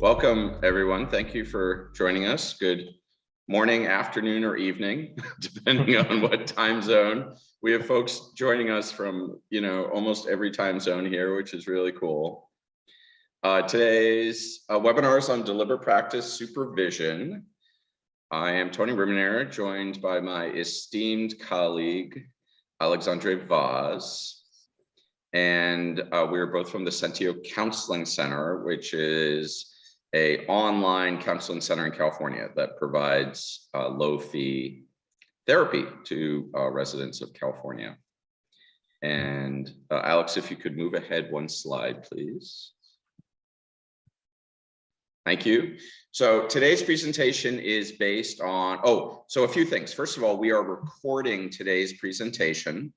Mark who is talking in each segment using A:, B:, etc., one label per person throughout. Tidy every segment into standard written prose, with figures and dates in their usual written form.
A: Welcome, everyone. Thank you for joining us. Good morning, afternoon, or evening, depending on what time zone. We have folks joining us from, almost every time zone here, which is really cool. Today's webinar is on deliberate practice supervision. I am Tony Rimenera, joined by my esteemed colleague, Alexandre Vaz. And we are both from the Sentio Counseling Center, which is an online counseling center in California that provides low-fee therapy to residents of California. And Alex, if you could move ahead one slide, please. Thank you. So today's presentation is based on, so a few things. First of all, we are recording today's presentation,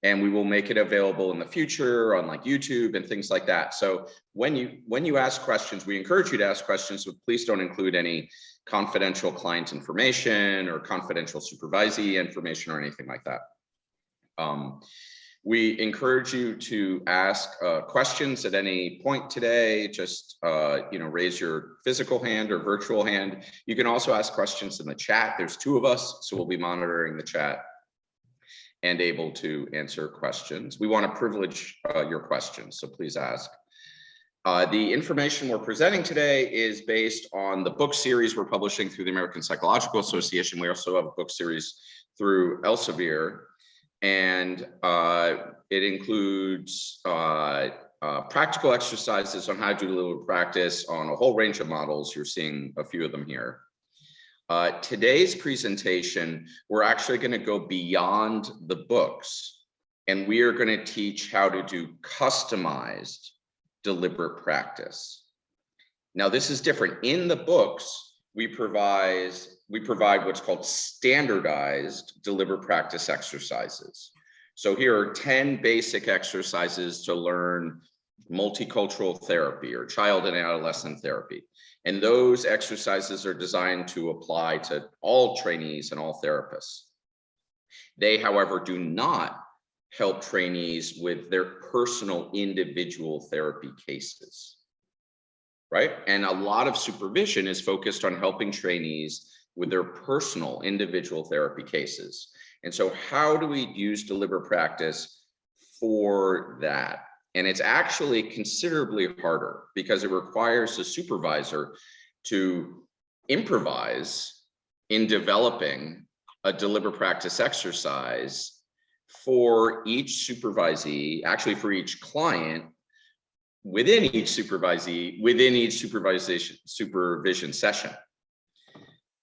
A: and we will make it available in the future on like YouTube and things like that. So when you ask questions, we encourage you to ask questions, but please don't include any confidential client information or confidential supervisee information or anything like that. We encourage you to ask questions at any point today. Just raise your physical hand or virtual hand. You can also ask questions in the chat. There's two of us, so we'll be monitoring the chat and able to answer questions. We want to privilege your questions, so please ask. The information we're presenting today is based on the book series we're publishing through the American Psychological Association. We also have a book series through Elsevier, and it includes practical exercises on how to do deliberate practice on a whole range of models. You're seeing a few of them here. Today's presentation, we're actually going to go beyond the books, and we are going to teach how to do customized deliberate practice. Now, this is different. In the books, we provide what's called standardized deliberate practice exercises. So here are 10 basic exercises to learn multicultural therapy or child and adolescent therapy. And those exercises are designed to apply to all trainees and all therapists. They, however, do not help trainees with their personal individual therapy cases, right? And a lot of supervision is focused on helping trainees with their personal individual therapy cases. And so how do we use deliberate practice for that? And it's actually considerably harder because it requires the supervisor to improvise in developing a deliberate practice exercise for each supervisee, actually for each client, within each supervisee, within each supervision session.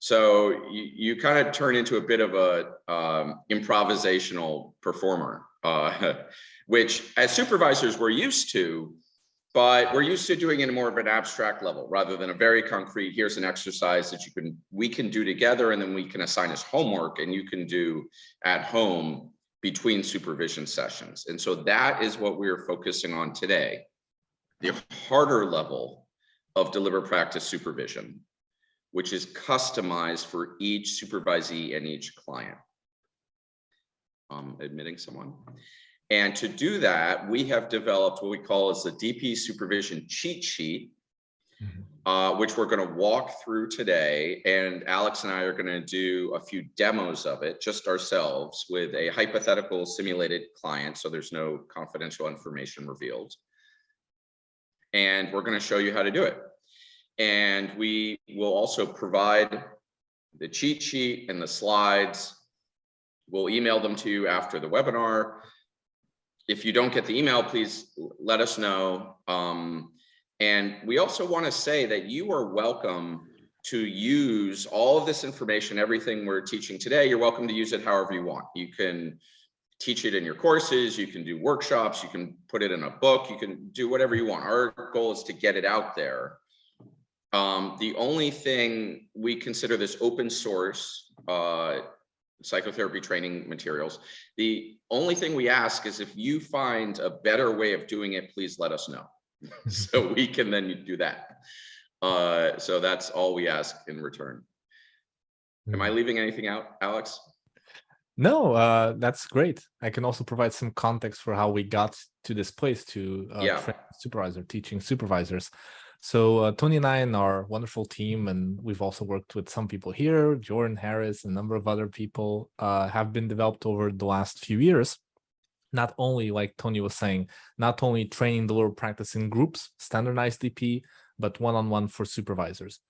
A: So you kind of turn into a bit of a improvisational performer, which as supervisors we're used to, but we're used to doing it in more of an abstract level rather than a very concrete, here's an exercise that we can do together, and then we can assign as homework and you can do at home between supervision sessions. And so that is what we're focusing on today, the harder level of deliberate practice supervision, which is customized for each supervisee and each client. Admitting someone. And to do that, we have developed what we call as the DP supervision cheat sheet, which we're going to walk through today. And Alex and I are going to do a few demos of it just ourselves with a hypothetical simulated client. So there's no confidential information revealed. And we're going to show you how to do it. And we will also provide the cheat sheet and the slides. We'll email them to you after the webinar. If you don't get the email, please let us know. And we also want to say that you are welcome to use all of this information, everything we're teaching today. You're welcome to use it however you want. You can teach it in your courses, you can do workshops, you can put it in a book, you can do whatever you want. Our goal is to get it out there. The only thing we consider this open source psychotherapy training materials. The only thing we ask is if you find a better way of doing it, please let us know. So we can then do that. So that's all we ask in return. Am I leaving anything out, Alex?
B: No, that's great. I can also provide some context for how we got to this place to train supervisor, teaching supervisors. So Tony and I and our wonderful team, and we've also worked with some people here, Jordan Harris, a number of other people, have been developed over the last few years. Not only, like Tony was saying, not only training delivery practice in groups, standardized DP, but one-on-one for supervisors.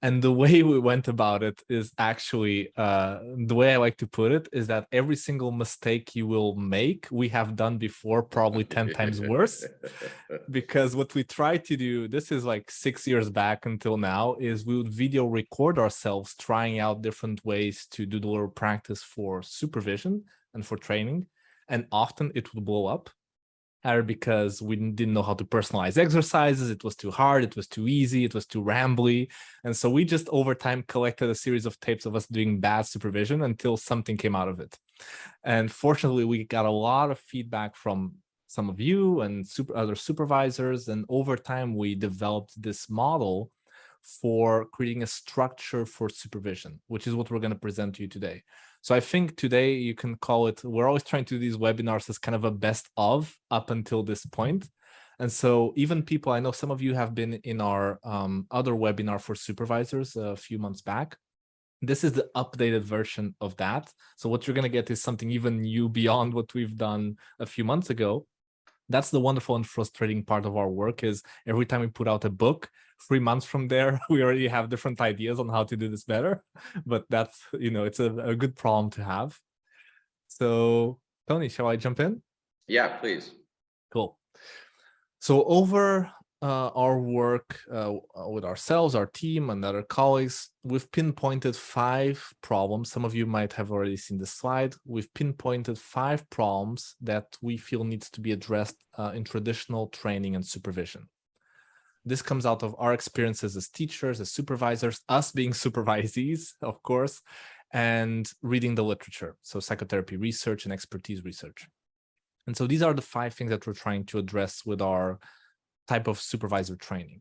B: And the way we went about it is actually, the way I like to put it is that every single mistake you will make, we have done before, probably 10 times worse. Because what we tried to do, this is like 6 years back until now, is we would video record ourselves trying out different ways to do the little practice for supervision and for training. And often it would blow up, either because we didn't know how to personalize exercises, it was too hard, it was too easy, it was too rambly. And so we just over time collected a series of tapes of us doing bad supervision until something came out of it. And fortunately, we got a lot of feedback from some of you and other supervisors. And over time, we developed this model for creating a structure for supervision, which is what we're going to present to you today. So I think today you can call it, we're always trying to do these webinars as kind of a best of up until this point. And so even people, I know some of you have been in our other webinar for supervisors a few months back. This is the updated version of that. So what you're going to get is something even new beyond what we've done a few months ago. That's the wonderful and frustrating part of our work, is every time we put out a book, 3 months from there, we already have different ideas on how to do this better. But that's, it's a good problem to have. So Tony, shall I jump in?
A: Yeah, please.
B: Cool. So over our work with ourselves, our team, and other colleagues, we've pinpointed 5 problems. Some of you might have already seen this slide. We've pinpointed 5 problems that we feel needs to be addressed in traditional training and supervision. This comes out of our experiences as teachers, as supervisors, us being supervisees, of course, and reading the literature. So psychotherapy research and expertise research. And so these are the 5 things that we're trying to address with our type of supervisor training.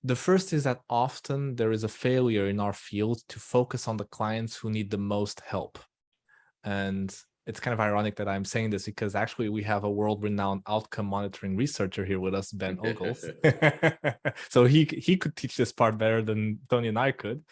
B: The first is that often there is a failure in our field to focus on the clients who need the most help. And it's kind of ironic that I'm saying this, because actually we have a world-renowned outcome monitoring researcher here with us, Ben Ogles. So he could teach this part better than Tony and I could.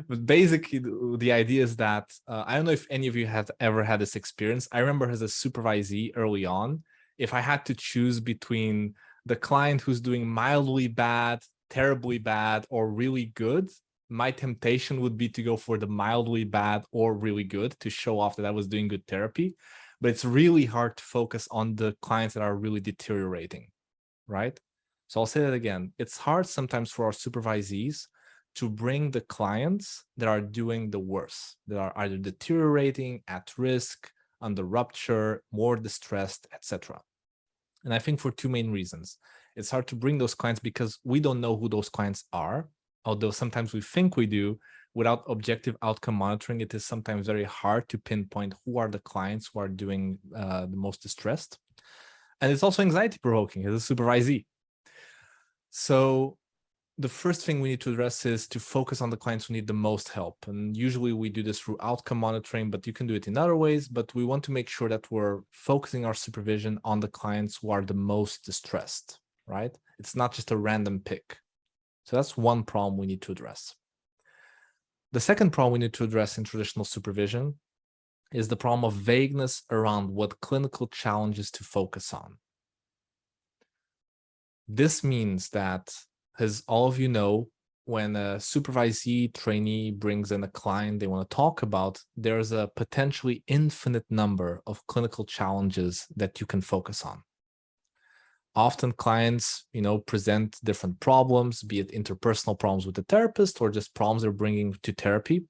B: But basically, the idea is that, I don't know if any of you have ever had this experience. I remember as a supervisee early on, if I had to choose between the client who's doing mildly bad, terribly bad, or really good, my temptation would be to go for the mildly bad or really good to show off that I was doing good therapy. But it's really hard to focus on the clients that are really deteriorating, right? So I'll say that again. It's hard sometimes for our supervisees to bring the clients that are doing the worst, that are either deteriorating, at risk, under rupture, more distressed, etc. And I think for 2 main reasons. It's hard to bring those clients because we don't know who those clients are, although sometimes we think we do. Without objective outcome monitoring, it is sometimes very hard to pinpoint who are the clients who are doing the most distressed. And it's also anxiety provoking as a supervisee. So the first thing we need to address is to focus on the clients who need the most help. And usually we do this through outcome monitoring, but you can do it in other ways. But we want to make sure that we're focusing our supervision on the clients who are the most distressed, right? It's not just a random pick. So that's one problem we need to address. The second problem we need to address in traditional supervision is the problem of vagueness around what clinical challenges to focus on. This means that, as all of you know, when a supervisee trainee brings in a client they want to talk about, there's a potentially infinite number of clinical challenges that you can focus on. Often clients, present different problems, be it interpersonal problems with the therapist or just problems they're bringing to therapy.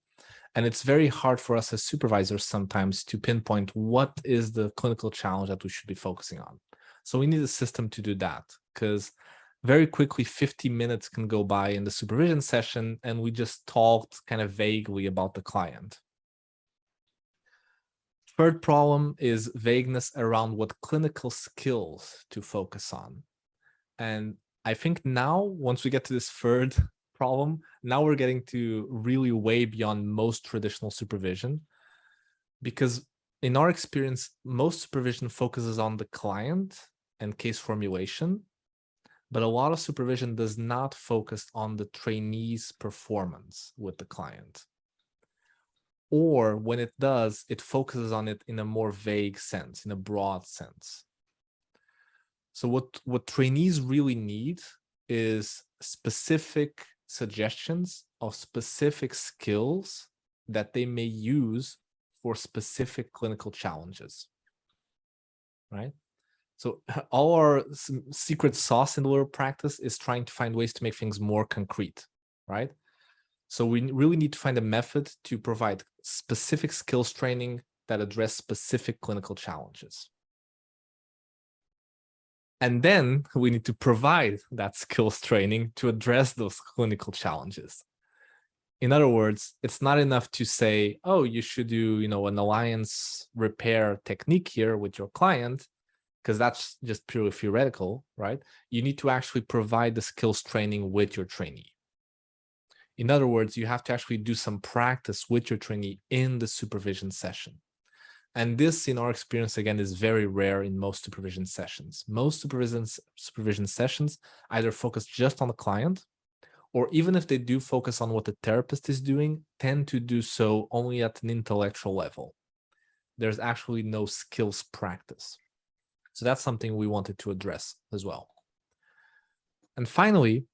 B: And it's very hard for us as supervisors sometimes to pinpoint what is the clinical challenge that we should be focusing on. So we need a system to do that, because very quickly 50 minutes can go by in the supervision session and we just talked kind of vaguely about the client. Third problem is vagueness around what clinical skills to focus on. And I think now, once we get to this third problem, now we're getting to really way beyond most traditional supervision, because in our experience, most supervision focuses on the client and case formulation, but a lot of supervision does not focus on the trainee's performance with the client. Or when it does, it focuses on it in a more vague sense, in a broad sense. So what trainees really need is specific suggestions of specific skills that they may use for specific clinical challenges, right? So all our secret sauce in deliberate practice is trying to find ways to make things more concrete, right? So we really need to find a method to provide specific skills training that address specific clinical challenges. And then we need to provide that skills training to address those clinical challenges. In other words, it's not enough to say, oh, you should do, an alliance repair technique here with your client, because that's just purely theoretical, right? You need to actually provide the skills training with your trainee. In other words, you have to actually do some practice with your trainee in the supervision session. And this, in our experience, again, is very rare in most supervision sessions. Most supervision sessions either focus just on the client, or even if they do focus on what the therapist is doing, tend to do so only at an intellectual level. There's actually no skills practice. So that's something we wanted to address as well. And finally,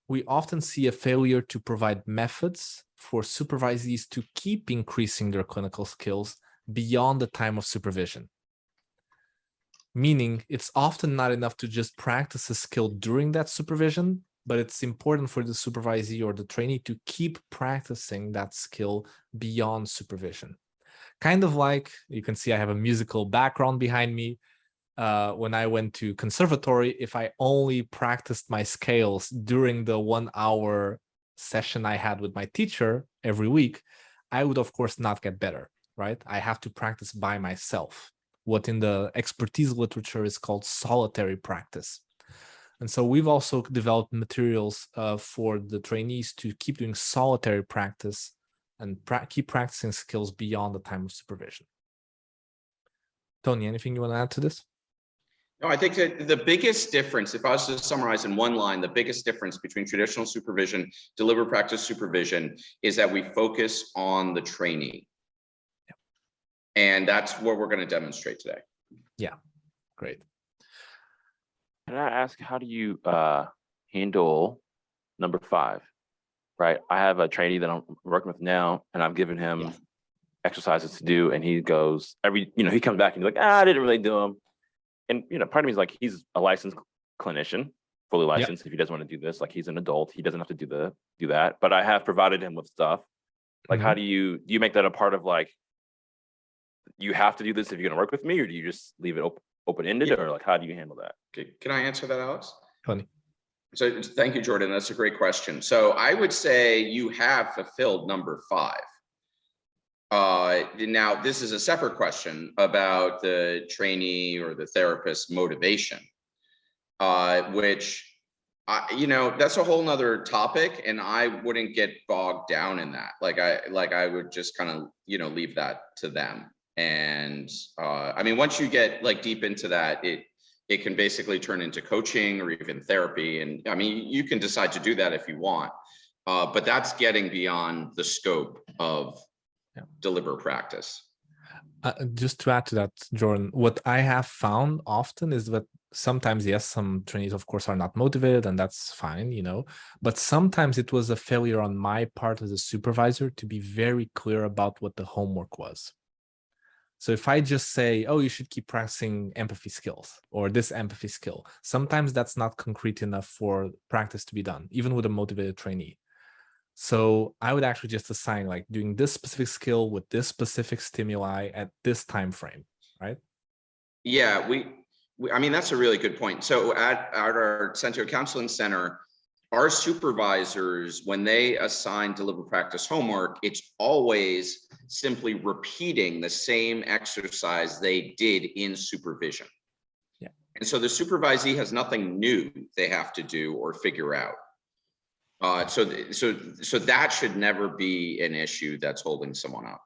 B: we often see a failure to provide methods for supervisees to keep increasing their clinical skills beyond the time of supervision. Meaning, it's often not enough to just practice a skill during that supervision, but it's important for the supervisee or the trainee to keep practicing that skill beyond supervision. Kind of like, you can see I have a musical background behind me. When I went to conservatory, if I only practiced my scales during the 1 hour session I had with my teacher every week, I would, of course, not get better, right? I have to practice by myself, what in the expertise literature is called solitary practice. And so we've also developed materials for the trainees to keep doing solitary practice and keep practicing skills beyond the time of supervision. Tony, anything you want to add to this?
A: No, I think that the biggest difference, if I was to summarize in one line, the biggest difference between traditional supervision, deliberate practice supervision, is that we focus on the trainee. Yep. And that's what we're going to demonstrate today. Yeah,
B: great.
C: Can I ask, how do you handle number 5? Right, I have a trainee that I'm working with now, and I've given him exercises to do, and he goes he comes back and he's like, I didn't really do them. And part of me is like, he's a licensed clinician, fully licensed. If he doesn't want to do this, like, he's an adult, he doesn't have to do that. But I have provided him with stuff. Like, how do you make that a part of, like, you have to do this if you're gonna work with me, or do you just leave it open-ended, or like, how do you handle that?
A: Okay. Can I answer that, Alex?
B: Tony.
A: So thank you, Jordan. That's a great question. So I would say you have fulfilled number 5. Now, this is a separate question about the trainee or the therapist's motivation, which, that's a whole nother topic, and I wouldn't get bogged down in that. I would just kind of, leave that to them. And once you get deep into that, it can basically turn into coaching or even therapy. And you can decide to do that if you want, but that's getting beyond the scope of deliberate practice.
B: Just to add to that, Jordan, what I have found often is that sometimes, yes, some trainees, of course, are not motivated, and that's fine, but sometimes it was a failure on my part as a supervisor to be very clear about what the homework was. So if I just say, oh, you should keep practicing empathy skills or this empathy skill, sometimes that's not concrete enough for practice to be done, even with a motivated trainee. So I would actually just assign, like, doing this specific skill with this specific stimuli at this time frame, right?
A: Yeah, that's a really good point. So at our Sentio Counseling Center, our supervisors, when they assign deliberate practice homework, it's always simply repeating the same exercise they did in supervision.
B: Yeah.
A: And so the supervisee has nothing new they have to do or figure out. So that should never be an issue that's holding someone up.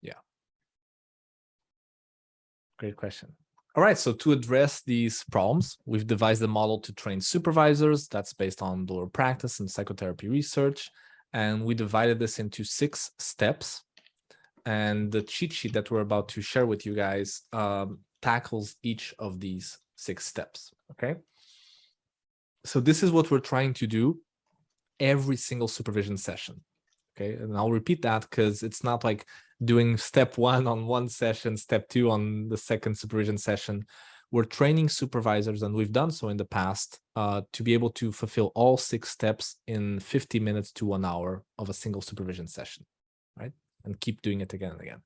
B: Yeah. Great question. All right, so to address these problems, we've devised a model to train supervisors that's based on deliver practice and psychotherapy research. And we divided this into 6 steps. And the cheat sheet that we're about to share with you guys tackles each of these 6 steps, okay? So this is what we're trying to do every single supervision session, okay? And I'll repeat that because it's not like doing step 1 on one session, step 2 on the second supervision session. We're training supervisors, and we've done so in the past, to be able to fulfill all 6 steps in 50 minutes to 1 hour of a single supervision session, right? And keep doing it again and again.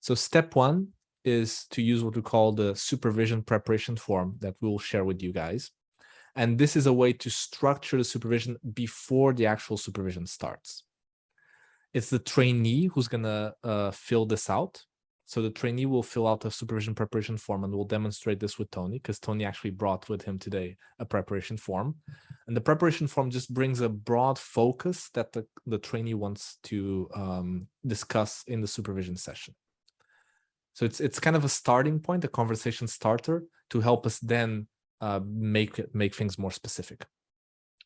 B: So step 1 is to use what we call the supervision preparation form that we'll share with you guys. And this is a way to structure the supervision before the actual supervision starts. It's the trainee who's going to fill this out. So the trainee will fill out a supervision preparation form, and we'll demonstrate this with Tony, because Tony actually brought with him today a preparation form. And the preparation form just brings a broad focus that the trainee wants to discuss in the supervision session. So it's kind of a starting point, a conversation starter to help us then make things more specific.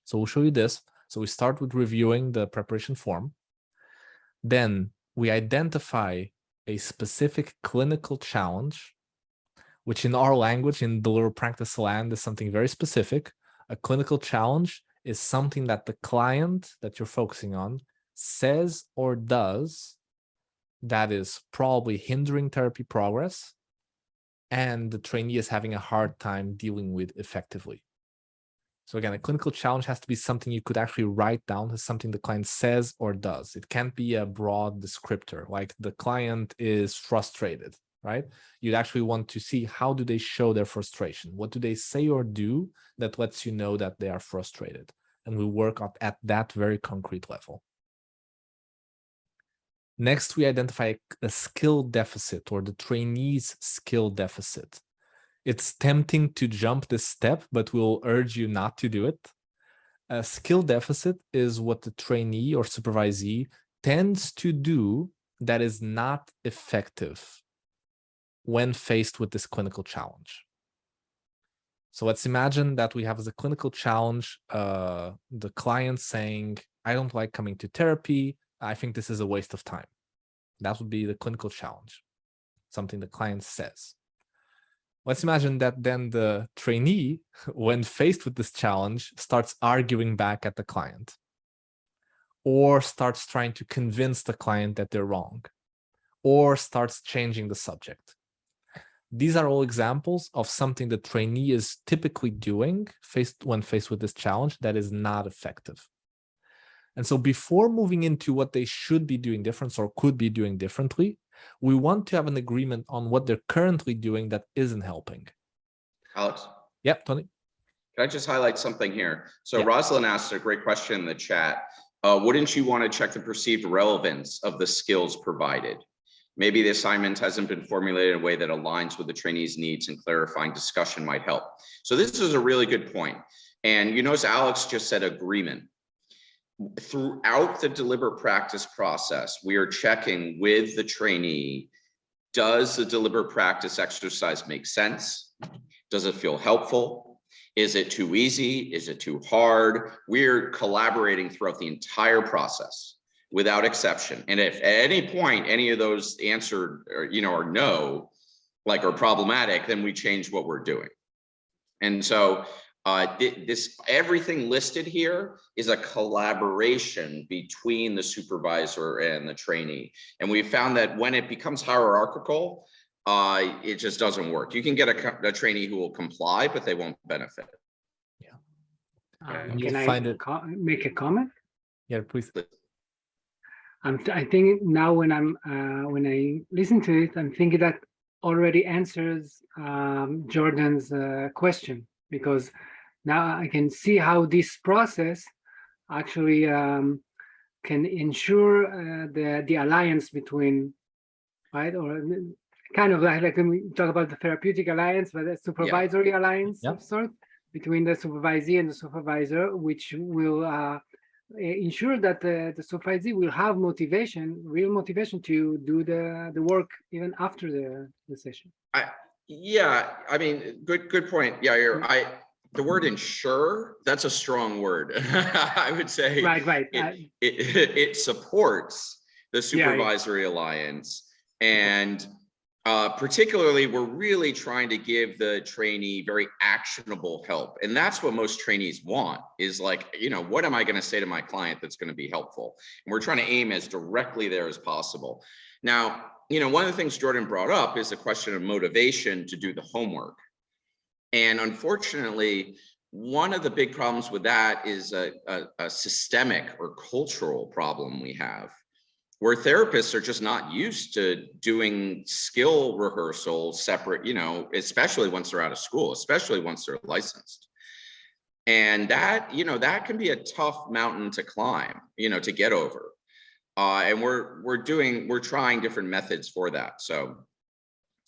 B: So we'll show you this. So we start with reviewing the preparation form. Then we identify a specific clinical challenge, which in our language, in deliver practice land, is something very specific. A clinical challenge is something that the client that you're focusing on says or does that is probably hindering therapy progress, and the trainee is having a hard time dealing with effectively. So again, a clinical challenge has to be something you could actually write down as something the client says or does. It can't be a broad descriptor, like the client is frustrated, right? You'd actually want to see, how do they show their frustration? What do they say or do that lets you know that they are frustrated? And we work at that very concrete level. Next, we identify a skill deficit, or the trainee's skill deficit. It's tempting to jump this step, but we'll urge you not to do it. A skill deficit is what the trainee or supervisee tends to do that is not effective when faced with this clinical challenge. So let's imagine that we have as a clinical challenge the client saying, I don't like coming to therapy. I think this is a waste of time. That would be the clinical challenge, something the client says. Let's imagine that then the trainee, when faced with this challenge, starts arguing back at the client, or starts trying to convince the client that they're wrong, or starts changing the subject. These are all examples of something the trainee is typically doing when faced with this challenge that is not effective. And so before moving into what they should be doing different or could be doing differently, we want to have an agreement on what they're currently doing that isn't helping.
A: Alex?
B: Yep, Tony?
A: Can I just highlight something here? So
B: Yeah.
A: Rosalind asked a great question in the chat. Wouldn't you want to check the perceived relevance of the skills provided? Maybe the assignment hasn't been formulated in a way that aligns with the trainee's needs, and clarifying discussion might help. So this is a really good point. And you notice Alex just said agreement. Throughout the deliberate practice process, we are checking with the trainee, does the deliberate practice exercise make sense? Does it feel helpful? Is it too easy? Is it too hard? We're collaborating throughout the entire process without exception. And if at any point any of those answered or no, like, or problematic, then we change what we're doing. And so everything listed here is a collaboration between the supervisor and the trainee. And we found that when it becomes hierarchical, it just doesn't work. You can get a trainee who will comply, but they won't benefit.
B: Yeah.
D: Can I make a comment?
B: Yeah, please.
D: I think now when I listen to it, I'm thinking that already answers Jordan's question, because now I can see how this process actually can ensure the alliance between, right, or kind of like when we talk about the therapeutic alliance, but a supervisory alliance of sort between the supervisee and the supervisor, which will ensure that the supervisee will have motivation, real motivation to do the work even after the session.
A: Yeah, I mean, good point. Yeah, the word ensure, that's a strong word. I would say
D: Right.
A: it supports the supervisory alliance, and particularly we're really trying to give the trainee very actionable help, and that's what most trainees want, is like, what am I going to say to my client that's going to be helpful? And we're trying to aim as directly there as possible. Now, one of the things Jordan brought up is the question of motivation to do the homework. And unfortunately, one of the big problems with that is a systemic or cultural problem we have, where therapists are just not used to doing skill rehearsal separate, especially once they're out of school, especially once they're licensed. And that, that can be a tough mountain to climb, to get over. And we're trying different methods for that.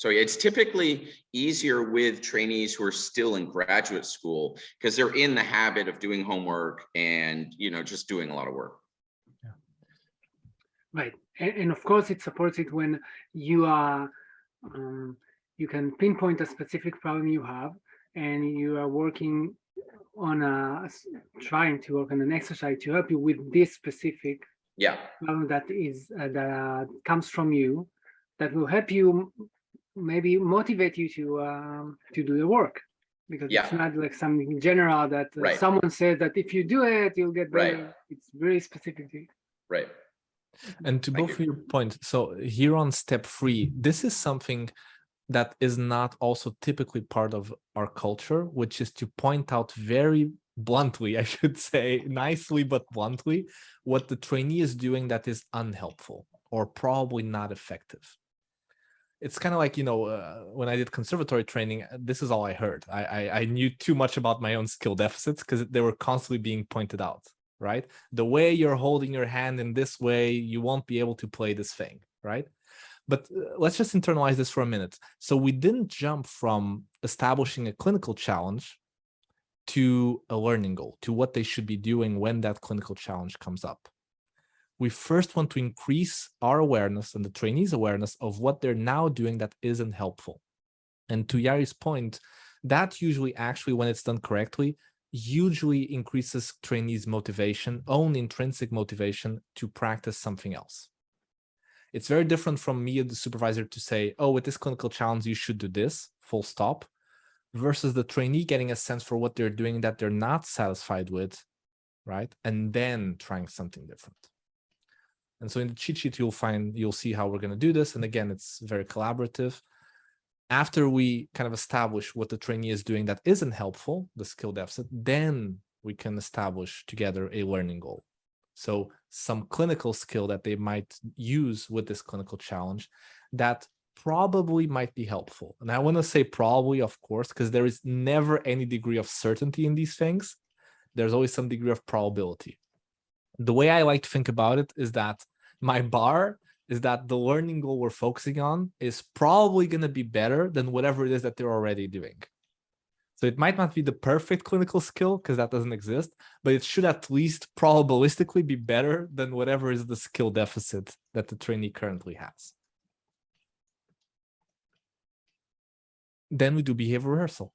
A: So it's typically easier with trainees who are still in graduate school, because they're in the habit of doing homework and, just doing a lot of work.
B: Yeah.
D: Right. And of course, it supports it when you are, you can pinpoint a specific problem you have, and you are working on trying to work on an exercise to help you with this specific problem that comes from you, that will help you maybe motivate you to do the work, because it's not like something general that someone said that if you do it, you'll get better. It's very specific.
A: Right.
B: And to both of your points, so here on step 3, this is something that is not also typically part of our culture, which is to point out very bluntly, I should say, nicely but bluntly, what the trainee is doing that is unhelpful or probably not effective. It's kind of like, when I did conservatory training, this is all I heard. I knew too much about my own skill deficits because they were constantly being pointed out, right? The way you're holding your hand in this way, you won't be able to play this thing, right? But let's just internalize this for a minute. So we didn't jump from establishing a clinical challenge to a learning goal, to what they should be doing when that clinical challenge comes up. We first want to increase our awareness and the trainees' awareness of what they're now doing that isn't helpful. And to Yari's point, that usually actually, when it's done correctly, usually increases trainees' motivation, own intrinsic motivation to practice something else. It's very different from me as the supervisor to say, oh, with this clinical challenge, you should do this, full stop, versus the trainee getting a sense for what they're doing that they're not satisfied with, right? And then trying something different. And so in the cheat sheet, you'll see how we're going to do this. And again, it's very collaborative. After we kind of establish what the trainee is doing that isn't helpful, the skill deficit, then we can establish together a learning goal. So some clinical skill that they might use with this clinical challenge that probably might be helpful. And I want to say probably, of course, because there is never any degree of certainty in these things. There's always some degree of probability. The way I like to think about it is that my bar is that the learning goal we're focusing on is probably going to be better than whatever it is that they're already doing. So it might not be the perfect clinical skill because that doesn't exist, but it should at least probabilistically be better than whatever is the skill deficit that the trainee currently has. Then we do behavior rehearsal.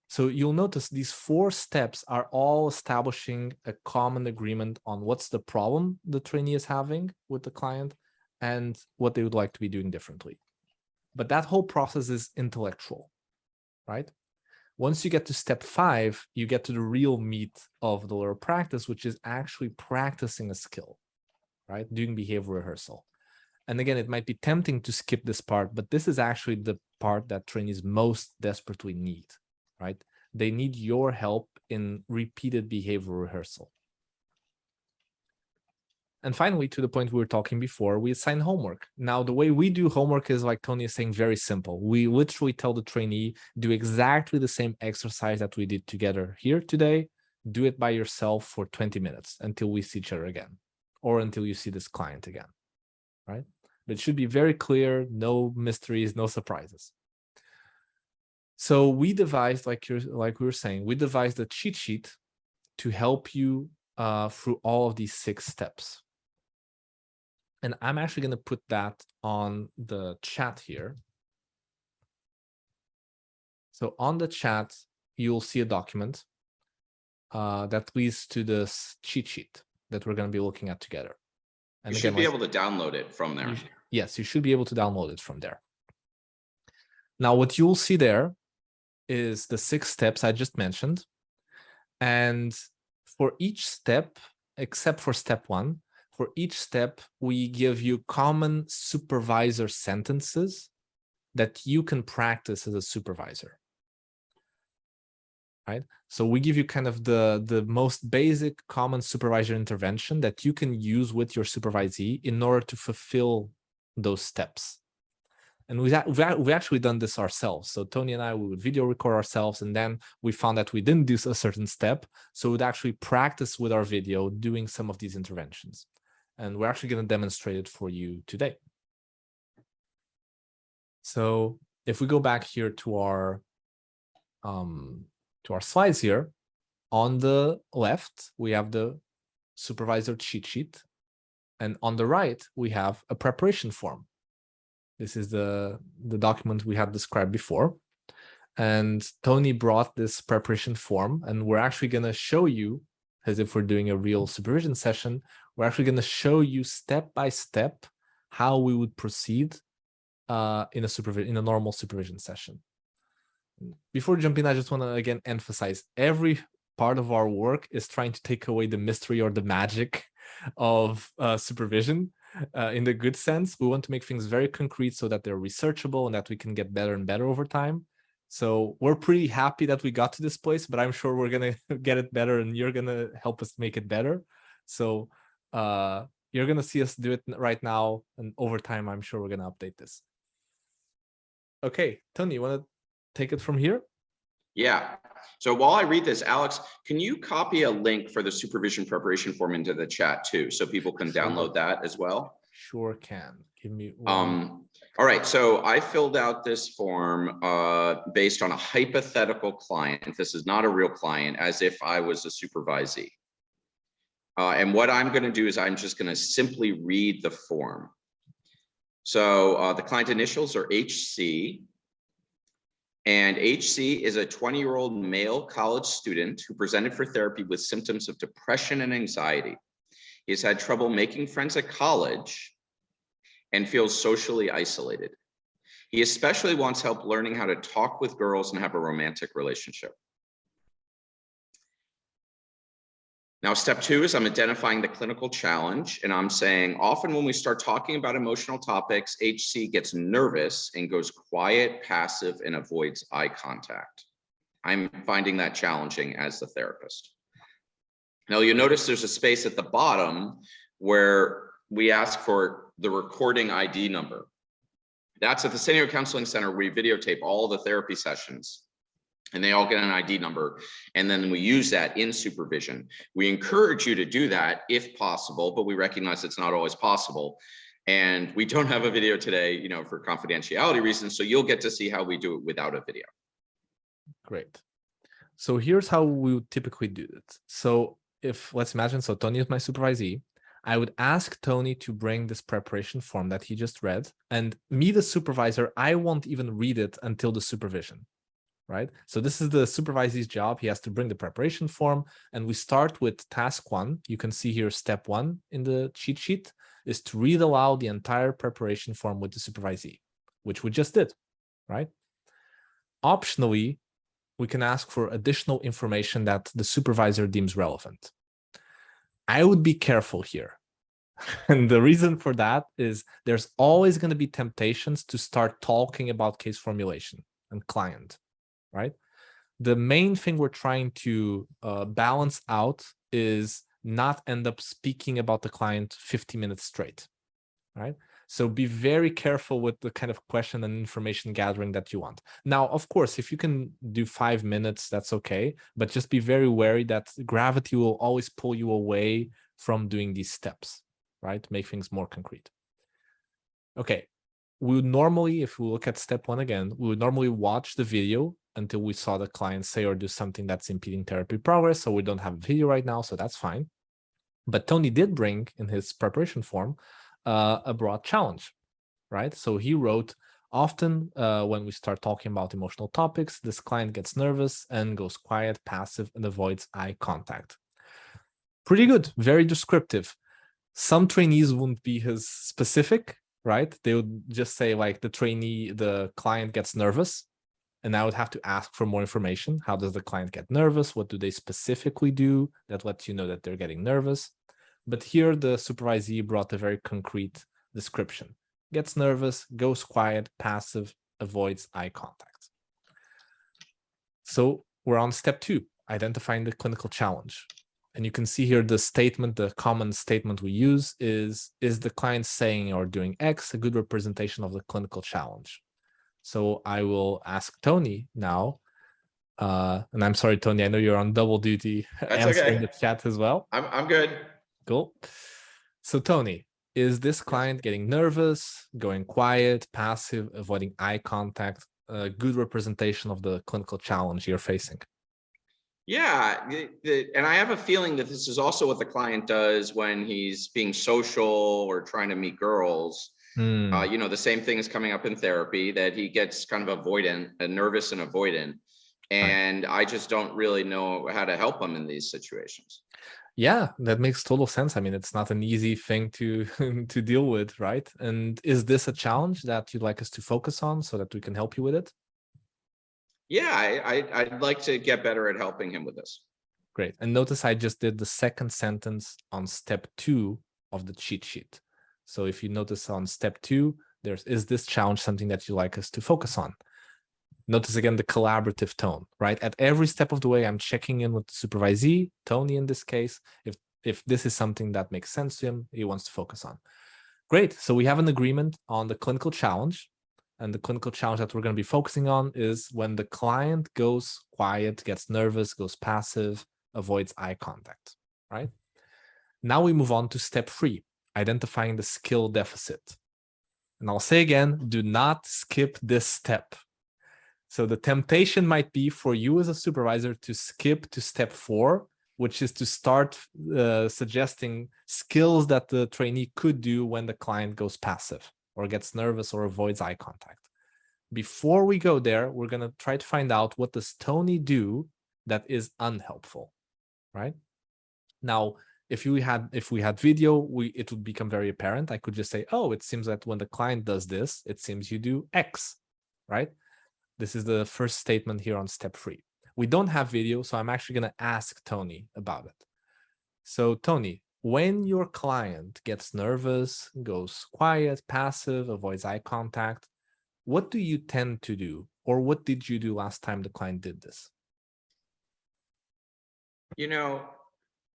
B: So you'll notice these 4 steps are all establishing a common agreement on what's the problem the trainee is having with the client and what they would like to be doing differently. But that whole process is intellectual, right? Once you get to step 5, you get to the real meat of the learner practice, which is actually practicing a skill, right? Doing behavior rehearsal. And again, it might be tempting to skip this part, but this is actually the part that trainees most desperately need, right? They need your help in repeated behavior rehearsal. And finally, to the point we were talking before, we assign homework. Now, the way we do homework is, like Tony is saying, very simple. We literally tell the trainee, do exactly the same exercise that we did together here today. Do it by yourself for 20 minutes until we see each other again, or until you see this client again, right? But it should be very clear, no mysteries, no surprises. So we devised, like we were saying, we devised a cheat sheet to help you through all of these 6 steps. And I'm actually going to put that on the chat here. So on the chat, you'll see a document that leads to this cheat sheet that we're going to be looking at together. And
A: you
B: again,
A: should be able to download it from there.
B: Yes, you should be able to download it from there. Now, what you'll see there is the 6 steps I just mentioned. And for each step, except for step 1, for each step, we give you common supervisor sentences that you can practice as a supervisor. Right? So we give you kind of the most basic common supervisor intervention that you can use with your supervisee in order to fulfill those steps. And we've actually done this ourselves. So Tony and I, we would video record ourselves, and then we found that we didn't do a certain step. So we'd actually practice with our video doing some of these interventions. And we're actually going to demonstrate it for you today. So if we go back here to our slides here, on the left, we have the supervisor cheat sheet. And on the right, we have a preparation form. This is the document we had described before. And Tony brought this preparation form, and we're actually going to show you, as if we're doing a real supervision session, we're actually going to show you step by step how we would proceed in a normal supervision session. Before jumping, I just want to again emphasize every part of our work is trying to take away the mystery or the magic of supervision. In the good sense, we want to make things very concrete so that they're researchable and that we can get better and better over time. So we're pretty happy that we got to this place, but I'm sure we're going to get it better, and you're going to help us make it better. So you're going to see us do it right now, and over time, I'm sure we're going to update this. Okay, Tony, you want to take it from here?
A: Yeah. So while I read this, Alex, can you copy a link for the supervision preparation form into the chat too, so people can download that as well?
B: Sure can. Give me one.
A: All right. So I filled out this form based on a hypothetical client. This is not a real client, as if I was a supervisee. And what I'm going to do is I'm just going to simply read the form. So the client initials are HC. And HC is a 20-year-old male college student who presented for therapy with symptoms of depression and anxiety. He has had trouble making friends at college and feels socially isolated. He especially wants help learning how to talk with girls and have a romantic relationship. Now, step 2 is I'm identifying the clinical challenge, and I'm saying often when we start talking about emotional topics, HC gets nervous and goes quiet, passive, and avoids eye contact. I'm finding that challenging as the therapist. Now, you'll notice there's a space at the bottom where we ask for the recording ID number. That's at the Sentio Counseling Center. We videotape all the therapy sessions, and they all get an ID number, and then we use that in supervision. We encourage you to do that if possible, but we recognize it's not always possible. And we don't have a video today, for confidentiality reasons, so you'll get to see how we do it without a video.
B: Great. So here's how we would typically do it. So let's imagine, so Tony is my supervisee. I would ask Tony to bring this preparation form that he just read, and me, the supervisor, I won't even read it until the supervision. Right? So this is the supervisee's job. He has to bring the preparation form, and we start with task 1. You can see here step 1 in the cheat sheet is to read aloud the entire preparation form with the supervisee, which we just did, right? Optionally, we can ask for additional information that the supervisor deems relevant. I would be careful here. And the reason for that is there's always going to be temptations to start talking about case formulation and client. Right? The main thing we're trying to balance out is not end up speaking about the client 50 minutes straight, right? So be very careful with the kind of question and information gathering that you want. Now, of course, if you can do 5 minutes, that's okay, but just be very wary that gravity will always pull you away from doing these steps, right? Make things more concrete. Okay, we would normally, if we look at step 1 again, we would normally watch the video until we saw the client say or do something that's impeding therapy progress. So we don't have a video right now, so that's fine. But Tony did bring in his preparation form a broad challenge, right? So he wrote, often when we start talking about emotional topics, this client gets nervous and goes quiet, passive, and avoids eye contact. Pretty good, very descriptive. Some trainees wouldn't be as specific, right? They would just say like the client gets nervous, and I would have to ask for more information. How does the client get nervous? What do they specifically do that lets you know that they're getting nervous? But here the supervisee brought a very concrete description. Gets nervous, goes quiet, passive, avoids eye contact. So we're on step 2, identifying the clinical challenge. And you can see here the statement, the common statement we use is the client saying or doing X a good representation of the clinical challenge? So I will ask Tony now, and I'm sorry, Tony, I know you're on double duty answering the chat as well.
A: I'm good.
B: Cool. So Tony, is this client getting nervous, going quiet, passive, avoiding eye contact, a good representation of the clinical challenge you're facing?
A: Yeah, and I have a feeling that this is also what the client does when he's being social or trying to meet girls. You know, the same thing is coming up in therapy, that he gets kind of avoidant, nervous and avoidant. And I just don't really know how to help him in these situations.
B: Yeah, that makes total sense. I mean, it's not an easy thing to to deal with, right? And is this a challenge that you'd like us to focus on so that we can help you with it?
A: Yeah, I'd like to get better at helping him with this.
B: Great. And notice I just did the second sentence on step 2 of the cheat sheet. So if you notice on step 2, is this challenge something that you like us to focus on? Notice again the collaborative tone, right? At every step of the way, I'm checking in with the supervisee, Tony in this case, if this is something that makes sense to him, he wants to focus on. Great. So we have an agreement on the clinical challenge. And the clinical challenge that we're going to be focusing on is when the client goes quiet, gets nervous, goes passive, avoids eye contact, right? Now we move on to step 3, identifying the skill deficit. And I'll say again, do not skip this step. So the temptation might be for you as a supervisor to skip to step 4, which is to start suggesting skills that the trainee could do when the client goes passive or gets nervous or avoids eye contact. Before we go there, we're going to try to find out what does Tony do that is unhelpful, right? Now, if we had video, it would become very apparent. I could just say, oh, it seems that when the client does this, it seems you do X, right? This is the first statement here on step 3. We don't have video, so I'm actually going to ask Tony about it. So Tony, when your client gets nervous, goes quiet, passive, avoids eye contact, what do you tend to do? Or what did you do last time the client did this?
A: You know,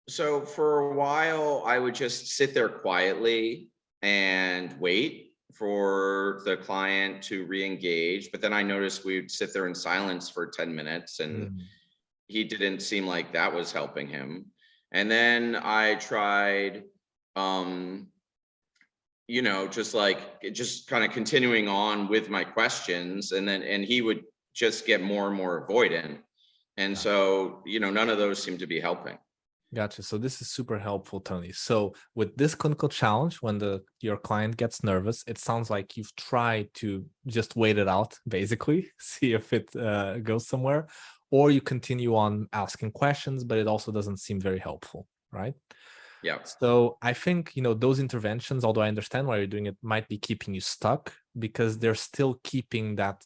A: so for a while, I would just sit there quietly and wait for the client to re-engage. But then I noticed we'd sit there in silence for 10 minutes and he didn't seem like that was helping him. And then I tried, you know, just kind of continuing on with my questions, and he would just get more and more avoidant. And so, you know, none of those seem to be helping.
B: Gotcha. So this is super helpful, Tony. So with this clinical challenge, when your client gets nervous, it sounds like you've tried to just wait it out, basically, see if it goes somewhere, or you continue on asking questions, but it also doesn't seem very helpful, right?
A: Yeah.
B: So I think, you know, those interventions, although I understand why you're doing it, might be keeping you stuck because they're still keeping that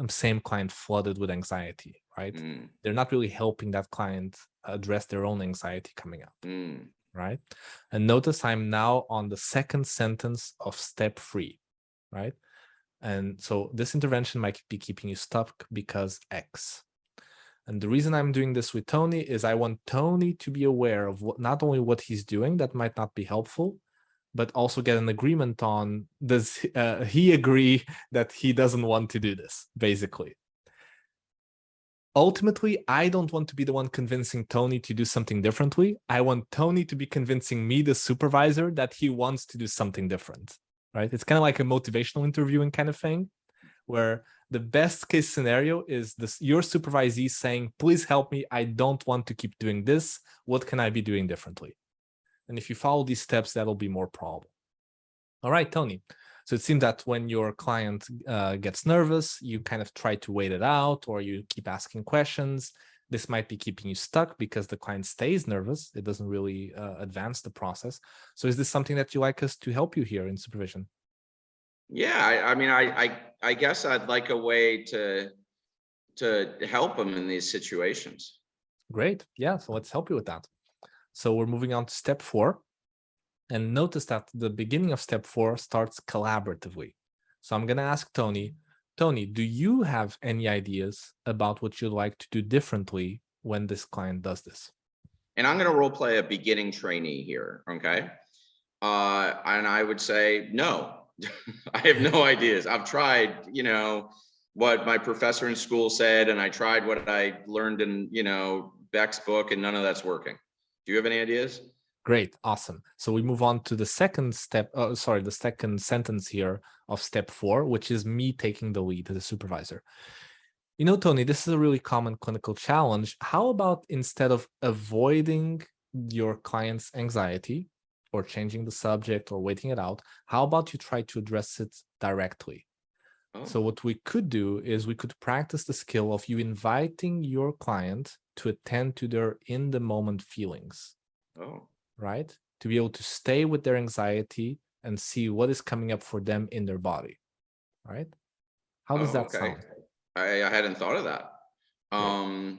B: same client flooded with anxiety, right? They're not really helping that client address their own anxiety coming up, right? And notice I'm now on the second sentence of step 3, right? And so this intervention might be keeping you stuck because X. And the reason I'm doing this with Tony is I want Tony to be aware of not only what he's doing that might not be helpful, but also get an agreement on, does he agree that he doesn't want to do this, basically. Ultimately, I don't want to be the one convincing Tony to do something differently. I want Tony to be convincing me, the supervisor, that he wants to do something different, right? It's kind of like a motivational interviewing kind of thing, where the best case scenario is your supervisee saying, please help me. I don't want to keep doing this. What can I be doing differently? And if you follow these steps, that'll be more probable. All right, Tony. So it seems that when your client gets nervous, you kind of try to wait it out, or you keep asking questions. This might be keeping you stuck because the client stays nervous. It doesn't really advance the process. So is this something that you like us to help you here in supervision?
A: Yeah, I mean, I guess I'd like a way to help them in these situations.
B: Great. Yeah, so let's help you with that. So we're moving on to step 4. And notice that the beginning of step 4 starts collaboratively. So I'm going to ask Tony, do you have any ideas about what you'd like to do differently when this client does this?
A: And I'm going to role play a beginning trainee here. Okay. And I would say, no, I have no ideas. I've tried, what my professor in school said, and I tried what I learned in, Beck's book, and none of that's working. Do you have any ideas?
B: Great. Awesome. So we move on to the second step. The second sentence here of step 4, which is me taking the lead as a supervisor. Tony, this is a really common clinical challenge. How about instead of avoiding your client's anxiety or changing the subject or waiting it out, how about you try to address it directly?
A: Oh.
B: So what we could do is we could practice the skill of you inviting your client to attend to their in-the-moment feelings.
A: Oh.
B: Right? To be able to stay with their anxiety and see what is coming up for them in their body. Right? How does that sound?
A: I hadn't thought of that. I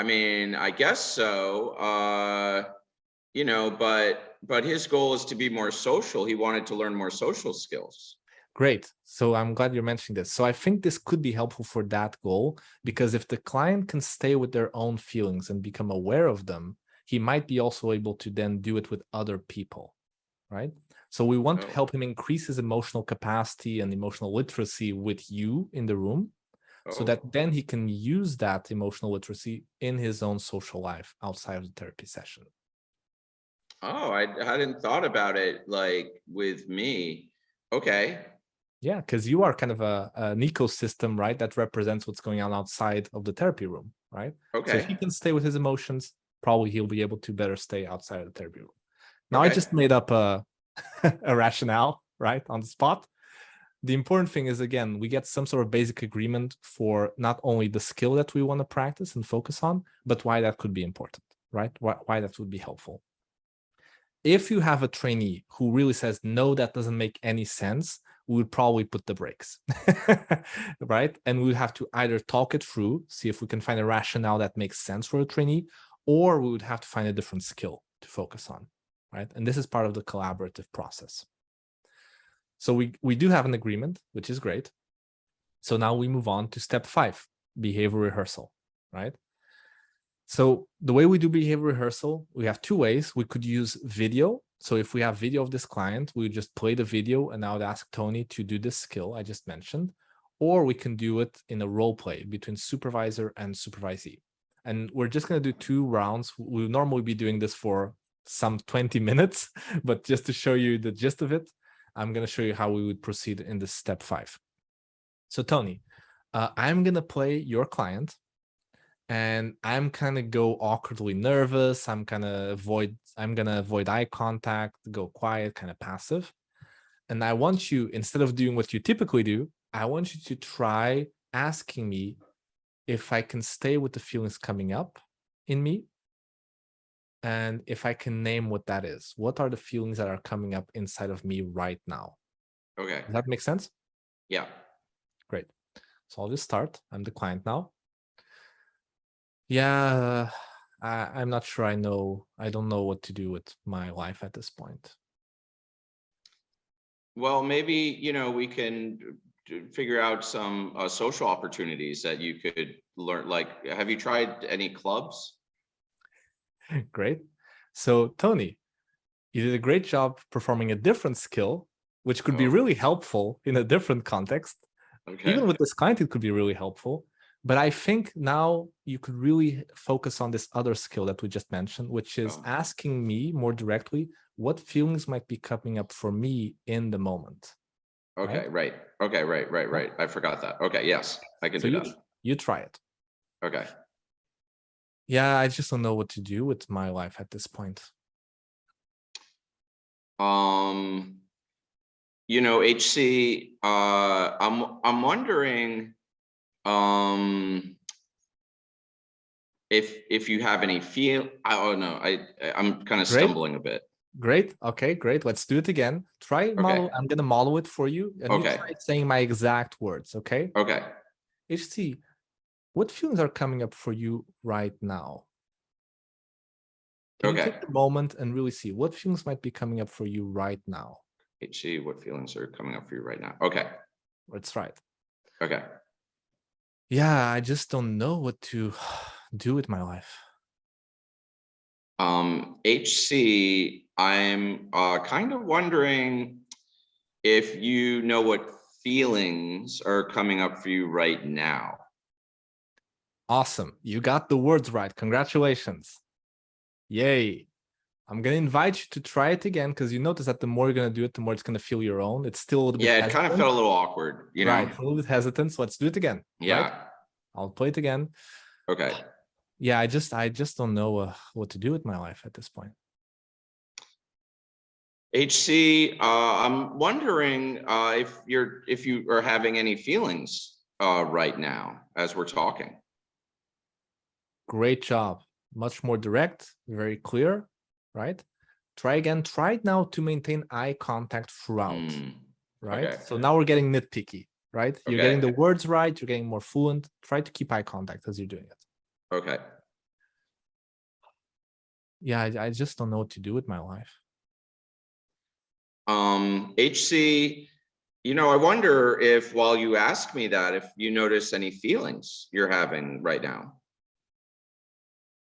A: mean, I guess so. But his goal is to be more social. He wanted to learn more social skills.
B: Great. So I'm glad you're mentioning this. So I think this could be helpful for that goal, because if the client can stay with their own feelings and become aware of them, he might be also able to then do it with other people, right? So we want to help him increase his emotional capacity and emotional literacy with you in the room, so that then he can use that emotional literacy in his own social life outside of the therapy session.
A: Oh, I hadn't thought about it like with me. Okay.
B: Yeah, because you are kind of an ecosystem, right? That represents what's going on outside of the therapy room, right?
A: Okay.
B: So if he can stay with his emotions, probably he'll be able to better stay outside of the therapy room. Now, I just made up a rationale, right, on the spot. The important thing is, again, we get some sort of basic agreement for not only the skill that we want to practice and focus on, but why that could be important, right? Why that would be helpful. If you have a trainee who really says, no, that doesn't make any sense, we would probably put the brakes, right? And we would have to either talk it through, see if we can find a rationale that makes sense for a trainee, or we would have to find a different skill to focus on, right? And this is part of the collaborative process. So we do have an agreement, which is great. So now we move on to step 5, behavior rehearsal, right? So the way we do behavior rehearsal, we have 2 ways. We could use video. So if we have video of this client, we would just play the video and I would ask Tony to do this skill I just mentioned, or we can do it in a role play between supervisor and supervisee. And we're just going to do 2 rounds. We'll normally be doing this for some 20 minutes, but just to show you the gist of it, I'm going to show you how we would proceed in this step 5. So Tony, I'm going to play your client. And I'm kind of go awkwardly nervous. I'm gonna avoid eye contact, go quiet, kind of passive. And I want you, instead of doing what you typically do, I want you to try asking me if I can stay with the feelings coming up in me, and if I can name what that is. What are the feelings that are coming up inside of me right now?
A: Okay.
B: Does that make sense?
A: Yeah.
B: Great. So I'll just start. I'm the client now. Yeah, I'm not sure I don't know what to do with my life at this point.
A: Well, maybe, we can figure out some social opportunities that you could learn. Like, have you tried any clubs?
B: Great. So Tony, you did a great job performing a different skill, which could be really helpful in a different context.
A: Okay.
B: Even with this client, it could be really helpful. But I think now you could really focus on this other skill that we just mentioned, which is asking me more directly what feelings might be coming up for me in the moment.
A: Okay, right. Okay, right. I forgot that. Okay, yes, I can do that.
B: You try it.
A: Okay.
B: Yeah, I just don't know what to do with my life at this point.
A: You know, HC, I'm wondering, if you have any I don't know, I'm kind of
B: Great.
A: stumbling a bit.
B: Great. Okay, great. Let's do it again. Try model.
A: Okay.
B: I'm gonna model it for you, and you
A: Okay.
B: try saying my exact words. Okay.
A: Okay.
B: HC, what feelings are coming up for you right now? Can you
A: Okay.
B: take a moment and really see what feelings might be coming up for you right now?
A: HC, what feelings are coming up for you right now? Okay.
B: That's right.
A: Okay.
B: Yeah, I just don't know what to do with my life.
A: HC, I'm kind of wondering if you know what feelings are coming up for you right now.
B: Awesome. You got the words right. Congratulations. Yay. I'm going to invite you to try it again, because you notice that the more you're going to do it, the more it's going to feel your own. It's still a little bit
A: Yeah, it
B: hesitant.
A: kind of felt a little awkward, you know?
B: Right, a little bit hesitant. So let's do it again.
A: Yeah.
B: Right? I'll play it again.
A: Okay.
B: Yeah, I just don't know what to do with my life at this point.
A: HC, I'm wondering if you are having any feelings right now as we're talking.
B: Great job. Much more direct, very clear, right? Try again. Try it now to maintain eye contact throughout, right?
A: Okay.
B: So now we're getting nitpicky, right? You're
A: Okay.
B: getting the words right. You're getting more fluent. Try to keep eye contact as you're doing it.
A: Okay.
B: Yeah, I just don't know what to do with my life.
A: HC, you know, I wonder if while you ask me that, if you notice any feelings you're having right now.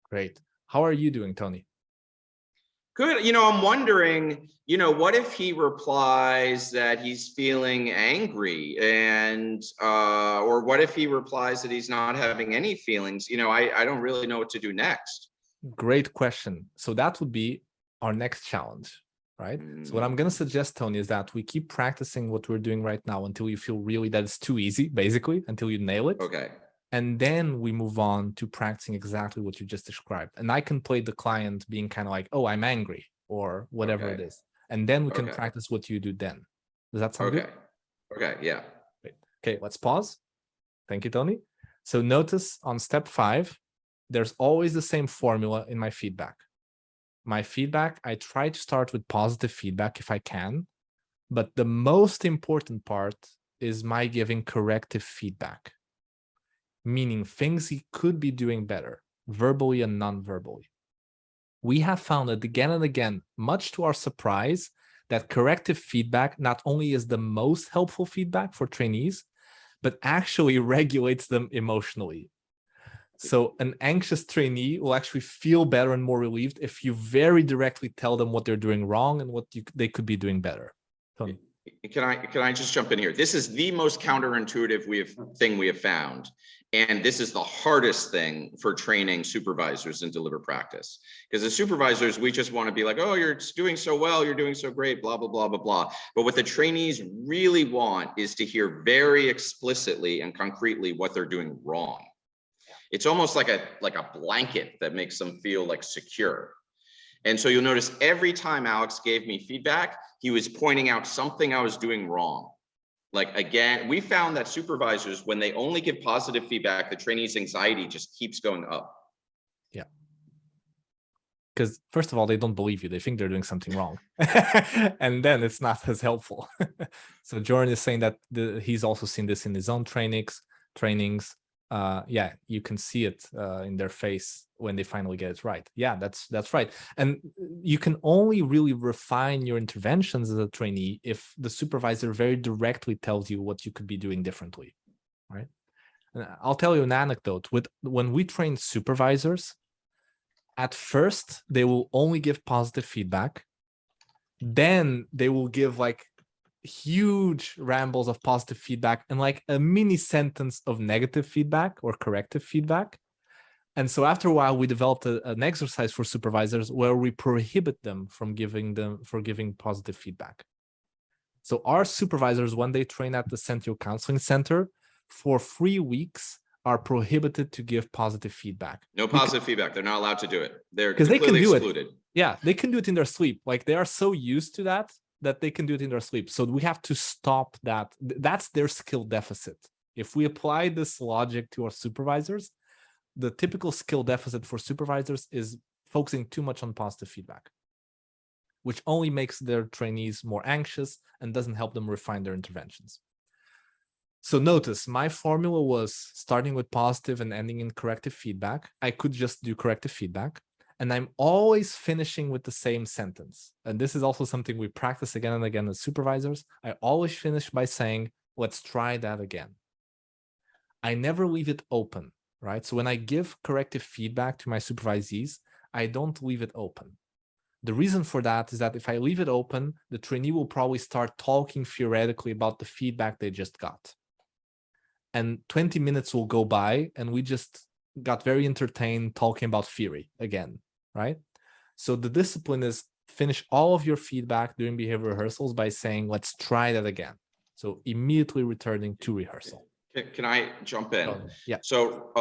B: Great. How are you doing, Tony?
A: Good. You know, I'm wondering, you know, what if he replies that he's feeling angry and, or what if he replies that he's not having any feelings? You know, I don't really know what to do next.
B: Great question. So that would be our next challenge, right? So what I'm going to suggest, Tony, is that we keep practicing what we're doing right now until you feel really that it's too easy, basically, until you nail it.
A: Okay.
B: And then we move on to practicing exactly what you just described. And I can play the client being kind of like, oh, I'm angry, or whatever it is. And then we can practice what you do then. Does that sound good?
A: Okay, yeah.
B: Great. Okay, let's pause. Thank you, Tony. So notice on step 5, there's always the same formula in my feedback. My feedback, I try to start with positive feedback if I can, but the most important part is my giving corrective feedback, meaning things he could be doing better, verbally and non-verbally. We have found that again and again, much to our surprise, that corrective feedback not only is the most helpful feedback for trainees, but actually regulates them emotionally. So an anxious trainee will actually feel better and more relieved if you very directly tell them what they're doing wrong and what they could be doing better. Tony.
A: Can I just jump in here? This is the most counterintuitive thing we have found. And this is the hardest thing for training supervisors in deliberate practice. Because as supervisors, we just want to be like, oh, you're doing so well, you're doing so great, blah, blah, blah, blah, blah. But what the trainees really want is to hear very explicitly and concretely what they're doing wrong. It's almost like a blanket that makes them feel like secure. And so you'll notice every time Alex gave me feedback, he was pointing out something I was doing wrong. Like, again, we found that supervisors, when they only give positive feedback, the trainee's anxiety just keeps going up.
B: Yeah. Because first of all, they don't believe you. They think they're doing something wrong. And then it's not as helpful. So Jordan is saying that he's also seen this in his own trainings. Yeah, you can see it in their face when they finally get it right. Yeah, that's right. And you can only really refine your interventions as a trainee if the supervisor very directly tells you what you could be doing differently, right? And I'll tell you an anecdote. When we train supervisors, at first they will only give positive feedback. Then they will give like huge rambles of positive feedback and like a mini sentence of negative feedback or corrective feedback. And so after a while, we developed an exercise for supervisors where we prohibit them from giving positive feedback. So our supervisors, when they train at the Sentio Counseling Center, for 3 weeks, are prohibited to give positive feedback.
A: No positive feedback. They're not allowed to do it. They're
B: Because they can
A: completely
B: do
A: excluded.
B: it. Yeah, they can do it in their sleep. Like they are so used to that they can do it in their sleep. So we have to stop that. That's their skill deficit. If we apply this logic to our supervisors, the typical skill deficit for supervisors is focusing too much on positive feedback, which only makes their trainees more anxious and doesn't help them refine their interventions. So notice my formula was starting with positive and ending in corrective feedback. I could just do corrective feedback. And I'm always finishing with the same sentence. And this is also something we practice again and again as supervisors. I always finish by saying, let's try that again. I never leave it open, right? So when I give corrective feedback to my supervisees, I don't leave it open. The reason for that is that if I leave it open, the trainee will probably start talking theoretically about the feedback they just got. And 20 minutes will go by and we just got very entertained talking about theory again, right? So the discipline is finish all of your feedback during behavior rehearsals by saying, let's try that again. So immediately returning to rehearsal.
A: Can I jump in?
B: Yeah.
A: So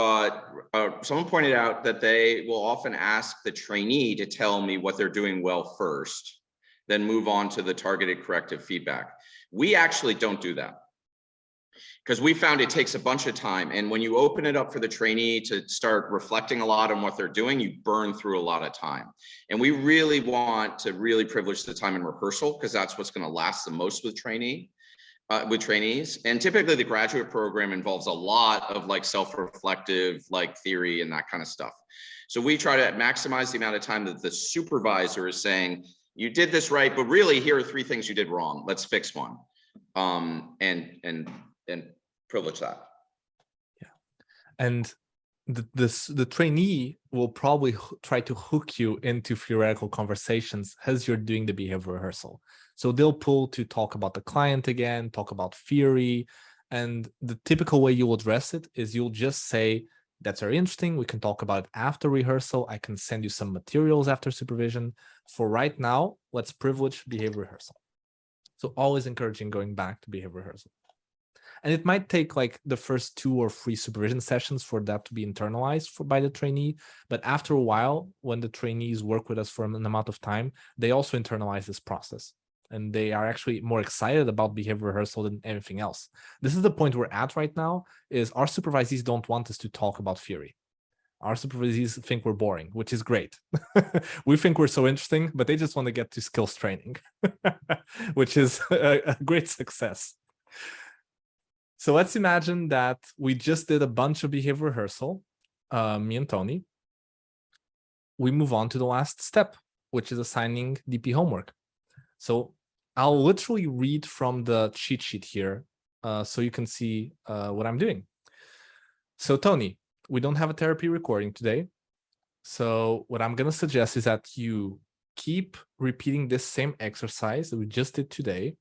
A: someone pointed out that they will often ask the trainee to tell me what they're doing well first, then move on to the targeted corrective feedback. We actually don't do that, because we found it takes a bunch of time. And when you open it up for the trainee to start reflecting a lot on what they're doing, you burn through a lot of time. And we really want to really privilege the time in rehearsal, because that's what's going to last the most with trainees. And typically the graduate program involves a lot of like self-reflective, like theory and that kind of stuff. So we try to maximize the amount of time that the supervisor is saying, you did this right, but really here are 3 things you did wrong. Let's fix one. And privilege that.
B: Yeah. And the trainee will probably try to hook you into theoretical conversations as you're doing the behavior rehearsal. So they'll pull to talk about the client again, talk about theory. And the typical way you'll address it is you'll just say, that's very interesting. We can talk about it after rehearsal. I can send you some materials after supervision. For right now, let's privilege behavior rehearsal. So always encouraging going back to behavior rehearsal. And it might take like the first 2 or 3 supervision sessions for that to be internalized by the trainee. But after a while, when the trainees work with us for an amount of time, they also internalize this process. And they are actually more excited about behavior rehearsal than anything else. This is the point we're at right now, is our supervisees don't want us to talk about theory. Our supervisees think we're boring, which is great. We think we're so interesting, but they just want to get to skills training, which is a great success. So let's imagine that we just did a bunch of behavior rehearsal, me and Tony. We move on to the last step, which is assigning DP homework. So I'll literally read from the cheat sheet here so you can see what I'm doing. So Tony, we don't have a therapy recording today. So what I'm going to suggest is that you keep repeating this same exercise that we just did today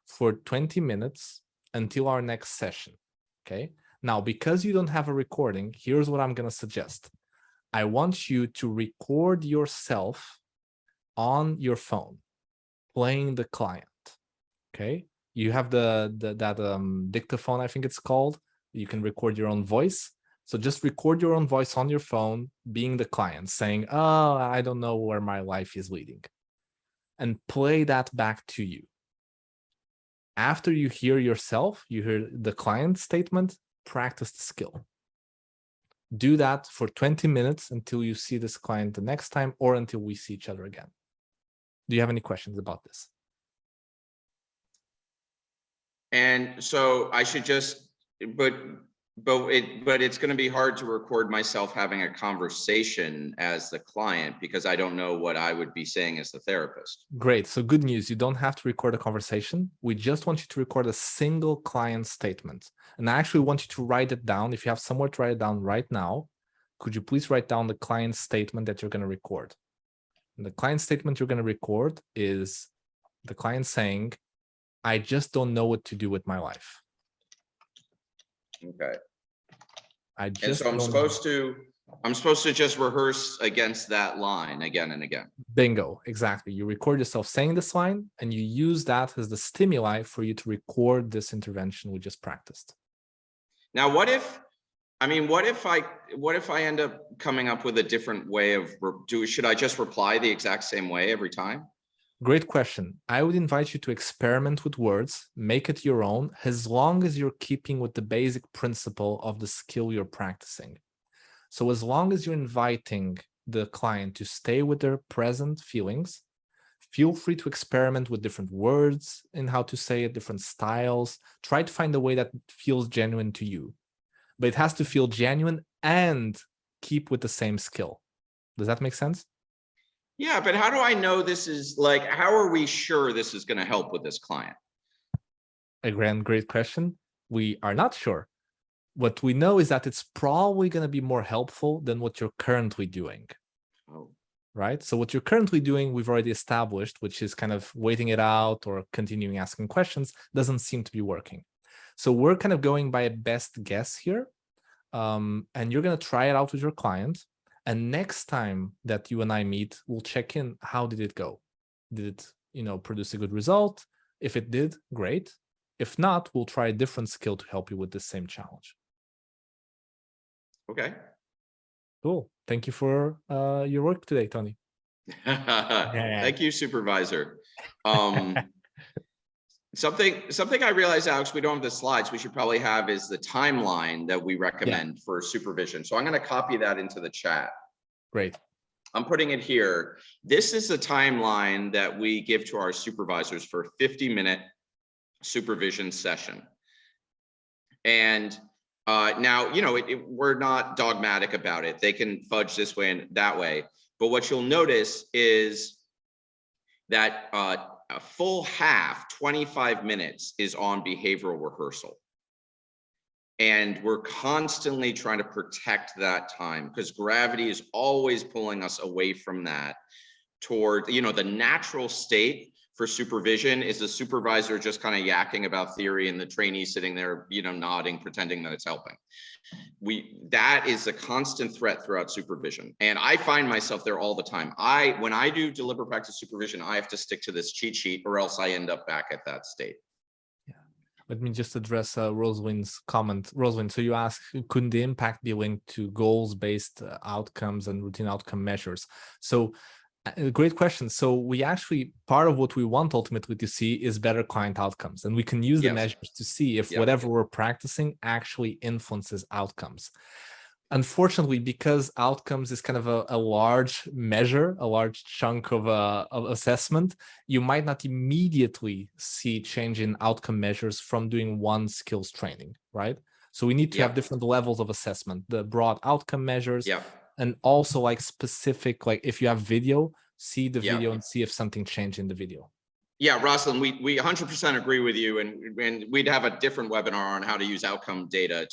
B: for 20 minutes until our next session. Okay. Now, because you don't have a recording, here's what I'm going to suggest. I want you to record yourself on your phone playing the client. Okay. You have that dictaphone, I think it's called. You can record your own voice. So just record your own voice on your phone, being the client, saying, oh, I don't know where my life is leading. And play that back to you. After you hear yourself, you hear the client statement, practice the skill. Do that for 20 minutes until you see this client the next time or until we see each other again. Do you have any questions about this?
A: And so I should just, but it's going to be hard to record myself having a conversation as the client because I don't know what I would be saying as the therapist.
B: Great. So good news. You don't have to record a conversation. We just want you to record a single client statement. And I actually want you to write it down. If you have somewhere to write it down right now, could you please write down the client statement that you're going to record? And the client statement you're going to record is the client saying, I just don't know what to do with my life.
A: Okay.
B: And
A: so I'm supposed to just rehearse against that line again and again.
B: Bingo, exactly. You record yourself saying this line and you use that as the stimuli for you to record this intervention we just practiced.
A: Now, what if I mean, what if I end up coming up with a different way of should I just reply the exact same way every time?
B: Great question. I would invite you to experiment with words, make it your own, as long as you're keeping with the basic principle of the skill you're practicing. So as long as you're inviting the client to stay with their present feelings, feel free to experiment with different words and how to say it, different styles. Try to find a way that feels genuine to you. But it has to feel genuine and keep with the same skill. Does that make sense?
A: Yeah, but how do I know this is like, how are we sure this is going to help with this client?
B: Again, great question. We are not sure. What we know is that it's probably going to be more helpful than what you're currently doing.
A: Oh.
B: Right? So what you're currently doing, we've already established, which is kind of waiting it out or continuing asking questions, doesn't seem to be working. So we're kind of going by a best guess here. And you're going to try it out with your client. And next time that you and I meet, we'll check in. How did it go? Did it, produce a good result? If it did, great. If not, we'll try a different skill to help you with the same challenge.
A: Okay.
B: Cool. Thank you for your work today, Tony.
A: Thank you, supervisor. Something I realized, Alex, we don't have the slides. We should probably have is the timeline that we recommend for supervision. So I'm going to copy that into the chat.
B: Great.
A: I'm putting it here. This is the timeline that we give to our supervisors for a 50-minute supervision session. And now, we're not dogmatic about it. They can fudge this way and that way. But what you'll notice is that a full half, 25 minutes, is on behavioral rehearsal. And we're constantly trying to protect that time because gravity is always pulling us away from that toward, the natural state for supervision is the supervisor just kind of yakking about theory and the trainee sitting there, nodding, pretending that it's helping. That is a constant threat throughout supervision. And I find myself there all the time. When I do deliberate practice supervision, I have to stick to this cheat sheet or else I end up back at that state.
B: Yeah. Let me just address Rosalind's comment. Rosalind, so you asked, couldn't the impact be linked to goals-based outcomes and routine outcome measures? So great question. So we actually, part of what we want ultimately to see is better client outcomes. And we can use the measures to see if whatever we're practicing actually influences outcomes. Unfortunately, because outcomes is kind of a large measure, a large chunk of assessment, you might not immediately see change in outcome measures from doing one skills training, right? So we need to have different levels of assessment, the broad outcome measures, and also like specific, like if you have video, see the video and see if something changed in the video.
A: Yeah, Rosalind, we 100% agree with you, and we'd have a different webinar on how to use outcome data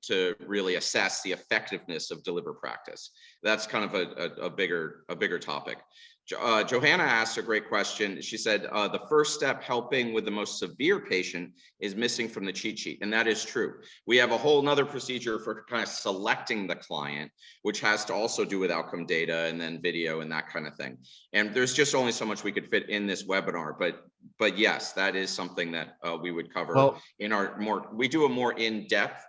A: to really assess the effectiveness of deliberate practice. That's kind of a bigger topic. Johanna asked a great question. She said, the first step helping with the most severe patient is missing from the cheat sheet. And that is true. We have a whole nother procedure for kind of selecting the client, which has to also do with outcome data and then video and that kind of thing. And there's just only so much we could fit in this webinar, but yes, that is something that we would cover in we do a more in-depth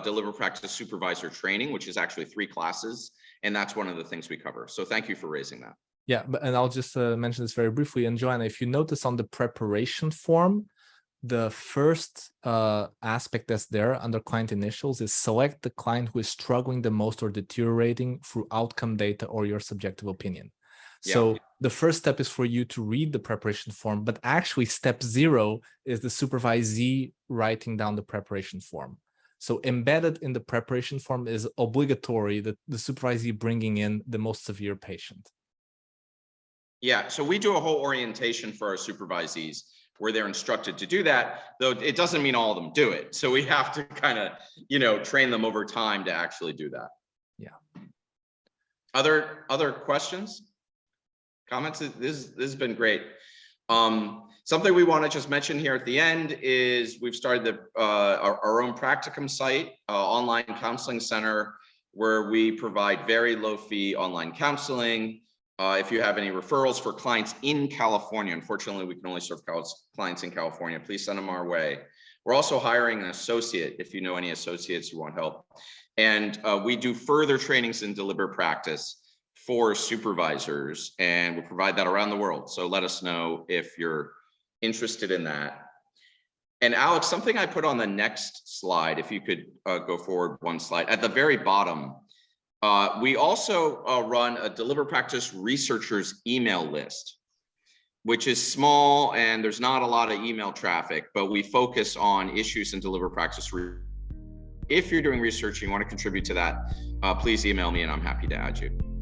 A: deliberate practice supervisor training, which is actually 3 classes. And that's one of the things we cover. So thank you for raising that.
B: Yeah, and I'll just mention this very briefly. And Joanna, if you notice on the preparation form, the first aspect that's there under client initials is select the client who is struggling the most or deteriorating through outcome data or your subjective opinion. So the first step is for you to read the preparation form, but actually step 0 is the supervisee writing down the preparation form. So embedded in the preparation form is obligatory that the supervisee bringing in the most severe patient.
A: Yeah, so we do a whole orientation for our supervisees where they're instructed to do that, though it doesn't mean all of them do it. So we have to kind of, train them over time to actually do that.
B: Yeah.
A: Other questions, comments? This has been great. Something we want to just mention here at the end is we've started our own practicum site, online counseling center, where we provide very low fee online counseling. If you have any referrals for clients in California, unfortunately, we can only serve clients in California, please send them our way. We're also hiring an associate if you know any associates who want help. And we do further trainings in deliberate practice for supervisors, and we'll provide that around the world. So let us know if you're interested in that. And Alex, something I put on the next slide, if you could go forward one slide, at the very bottom, we also run a deliberate practice researchers email list, which is small and there's not a lot of email traffic, but we focus on issues in deliberate practice. If you're doing research and you want to contribute to that, please email me and I'm happy to add you.